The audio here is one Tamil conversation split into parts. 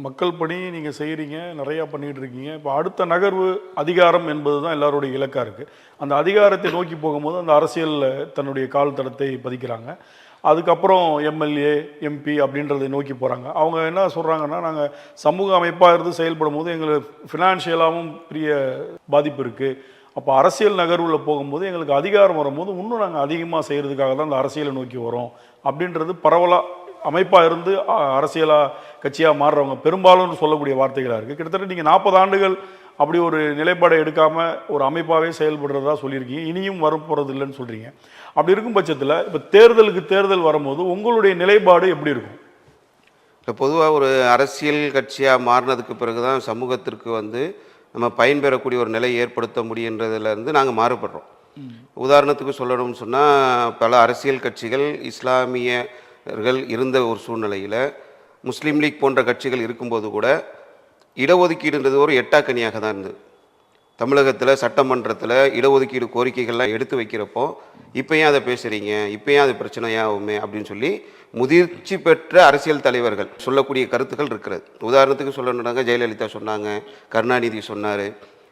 மக்கள் பணி நீங்கள் செய்கிறீங்க, நிறையா பண்ணிகிட்டு இருக்கீங்க. இப்போ அடுத்த நகர்வு அதிகாரம் என்பது தான் எல்லாருடைய இலக்காக இருக்குது. அந்த அதிகாரத்தை நோக்கி போகும்போது அந்த அரசியலில் தன்னுடைய கால் தடத்தை பதிக்கிறாங்க. அதுக்கப்புறம் எம்எல்ஏ, எம்பி அப்படின்றதை நோக்கி போகிறாங்க. அவங்க என்ன சொல்கிறாங்கன்னா, நாங்கள் சமூக அமைப்பாக இருந்து செயல்படும் போது எங்களுக்கு ஃபினான்ஷியலாகவும் பெரிய பாதிப்பு இருக்குது. அப்போ அரசியல் நகர்வில் போகும்போது எங்களுக்கு அதிகாரம் வரும்போது இன்னும் நாங்கள் அதிகமாக செய்கிறதுக்காக தான் அந்த அரசியலை நோக்கி வரோம் அப்படின்றது பரவலாக அமைப்பாக இருந்து அரசியலாக கட்சியாக மாறுறவங்க பெரும்பாலும் சொல்லக்கூடிய வார்த்தைகளாக இருக்குது. கிட்டத்தட்ட நீங்கள் 40 ஆண்டுகள் அப்படி ஒரு நிலைப்பாடை எடுக்காமல் ஒரு அமைப்பாகவே செயல்படுறதா சொல்லியிருக்கீங்க. இனியும் வரப்போகிறது இல்லைன்னு சொல்கிறீங்க. அப்படி இருக்கும் பட்சத்தில் இப்போ தேர்தல் வரும்போது உங்களுடைய நிலைப்பாடு எப்படி இருக்கும்? இப்போ பொதுவாக ஒரு அரசியல் கட்சியாக மாறினதுக்கு பிறகு தான் சமூகத்திற்கு நம்ம பயன்பெறக்கூடிய ஒரு நிலை ஏற்படுத்த முடியுன்றதுலேருந்து நாங்கள் மாறுபடுறோம். உதாரணத்துக்கு சொல்லணும்னு சொன்னால், பல அரசியல் கட்சிகள் இஸ்லாமியர்கள் இருந்த ஒரு சூழ்நிலையில் முஸ்லீம் லீக் போன்ற கட்சிகள் இருக்கும்போது கூட இடஒதுக்கீடுன்றது ஒரு எட்டாக்கனியாக தான் இருந்தது. தமிழகத்தில் சட்டமன்றத்தில் இடஒதுக்கீடு கோரிக்கைகள்லாம் எடுத்து வைக்கிறப்போ, இப்போ ஏன் அதை பேசுகிறீங்க, இப்போ ஏன் அது பிரச்சனையாகுமே அப்படின்னு சொல்லி முதிர்ச்சி பெற்ற அரசியல் தலைவர்கள் சொல்லக்கூடிய கருத்துக்கள் இருக்கிறது. உதாரணத்துக்கு சொல்லணுன்னாங்க, ஜெயலலிதா சொன்னாங்க, கருணாநிதி சொன்னார்.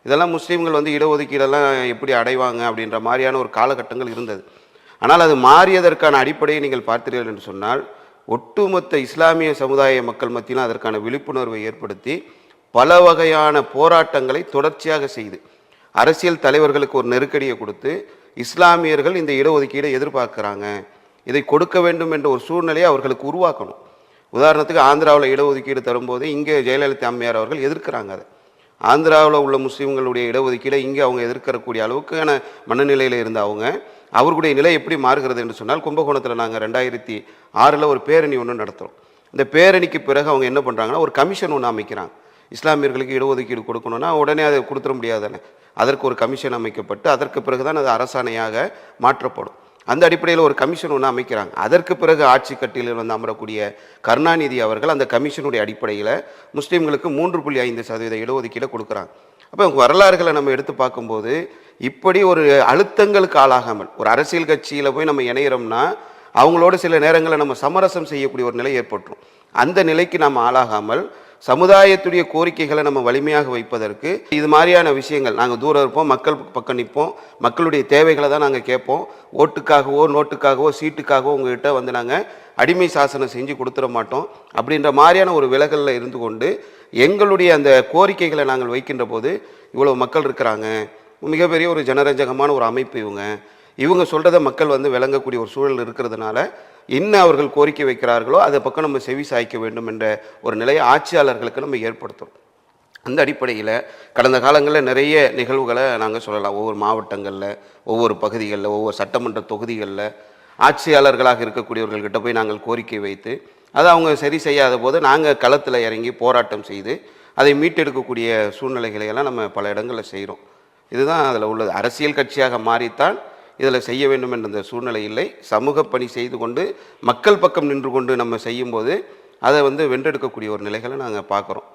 இதெல்லாம் முஸ்லீம்கள் இடஒதுக்கீடெல்லாம் எப்படி அடைவாங்க அப்படின்ற மாதிரியான ஒரு காலகட்டங்கள் இருந்தது. ஆனால் அது மாறியதற்கான அடிப்படையை நீங்கள் பார்த்தீர்கள் என்று சொன்னால், ஒட்டுமொத்த இஸ்லாமிய சமுதாய மக்கள் மத்தியிலும் அதற்கான விழிப்புணர்வை ஏற்படுத்தி பல வகையான போராட்டங்களை தொடர்ச்சியாக செய்து அரசியல் தலைவர்களுக்கு ஒரு நெருக்கடியை கொடுத்து, இஸ்லாமியர்கள் இந்த இடஒதுக்கீடை எதிர்பார்க்குறாங்க, இதை கொடுக்க வேண்டும் என்ற ஒரு சூழ்நிலையை அவர்களுக்கு உருவாக்கணும். உதாரணத்துக்கு ஆந்திராவில் இடஒதுக்கீடு தரும்போது இங்கே ஜெயலலிதா அம்மையார் அவர்கள் எதிர்க்கிறாங்க. அதை ஆந்திராவில் உள்ள முஸ்லீம்களுடைய இடஒதுக்கீடை இங்கே அவங்க எதிர்க்கக்கூடிய அளவுக்கான மனநிலையில் இருந்த அவர்களுடைய நிலை எப்படி மாறுகிறது என்று சொன்னால், கும்பகோணத்தில் நாங்கள் 2006 ஒரு பேரணி ஒன்று நடத்துகிறோம். இந்த பேரணிக்கு பிறகு அவங்க என்ன பண்ணுறாங்கன்னா, ஒரு கமிஷன் ஒன்று அமைக்கிறாங்க. இஸ்லாமியர்களுக்கு இடஒதுக்கீடு கொடுக்கணும்னா உடனே அதை கொடுத்துட முடியாதானே, அதற்கு ஒரு கமிஷன் அமைக்கப்பட்டு அதற்கு பிறகு தான் அது அரசாணையாக மாற்றப்படும். அந்த அடிப்படையில் ஒரு கமிஷன் ஒன்று அமைக்கிறாங்க. அதற்கு பிறகு ஆட்சி கட்டிலில் அமரக்கூடிய கருணாநிதி அவர்கள் அந்த கமிஷனுடைய அடிப்படையில் முஸ்லீம்களுக்கு 3.5% இடஒதுக்கீடை கொடுக்குறாங்க. அப்போ வரலாறுகளை நம்ம எடுத்து பார்க்கும்போது, இப்படி ஒரு அழுத்தங்களுக்கு ஆளாகாமல் ஒரு அரசியல் கட்சியில் போய் நம்ம இணையிறோம்னா அவங்களோட சில நேரங்களில் நம்ம சமரசம் செய்யக்கூடிய ஒரு நிலை ஏற்பட்டுரும். அந்த நிலைக்கு நாம் ஆளாகாமல் சமுதாயத்துடைய கோரிக்கைகளை நம்ம வலிமையாக வைப்பதற்கு இது மாதிரியான விஷயங்கள், நாங்கள் தூரம் இருப்போம், மக்கள் பக்கம் நிற்போம், மக்களுடைய தேவைகளை தான் நாங்கள் கேட்போம். ஓட்டுக்காகவோ நோட்டுக்காகவோ சீட்டுக்காகவோ உங்கள்கிட்ட நாங்கள் அடிமை சாசனம் செஞ்சு கொடுத்துட மாட்டோம் அப்படின்ற மாதிரியான ஒரு விலகலில் இருந்து கொண்டு எங்களுடைய அந்த கோரிக்கைகளை நாங்கள் வைக்கின்ற போது, இவ்வளோ மக்கள் இருக்கிறாங்க, மிகப்பெரிய ஒரு ஜனரஞ்சகமான ஒரு அமைப்பு, இவங்க சொல்கிறத மக்கள் விளங்கக்கூடிய ஒரு சூழல் இருக்கிறதுனால என்ன அவர்கள் கோரிக்கை வைக்கிறார்களோ அதை பக்கம் நம்ம செவி சாய்க்க வேண்டும் என்ற ஒரு நிலையை ஆட்சியாளர்களுக்கு நம்ம ஏற்படுத்துகிறோம். அந்த அடிப்படையில் கடந்த காலங்களில் நிறைய நிகழ்வுகளை நாங்கள் சொல்லலாம். ஒவ்வொரு மாவட்டங்களில், ஒவ்வொரு பகுதிகளில், ஒவ்வொரு சட்டமன்ற தொகுதிகளில் ஆட்சியாளர்களாக இருக்கக்கூடியவர்கள்கிட்ட போய் நாங்கள் கோரிக்கை வைத்து அதை அவங்க சரி செய்யாத போது நாங்கள் களத்தில் இறங்கி போராட்டம் செய்து அதை மீட்டெடுக்கக்கூடிய சூழ்நிலைகளையெல்லாம் நம்ம பல இடங்களில் செய்கிறோம். இதுதான் அதில் உள்ளது. அரசியல் கட்சியாக மாறித்தான் இதில் செய்ய வேண்டும் என்ற இந்த சூழ்நிலை இல்லை. சமூக பணி செய்து கொண்டு மக்கள் பக்கம் நின்று கொண்டு நம்ம செய்யும்போது அதை வென்றெடுக்கக்கூடிய ஒரு நிலைகளை நாங்கள் பார்க்குறோம்.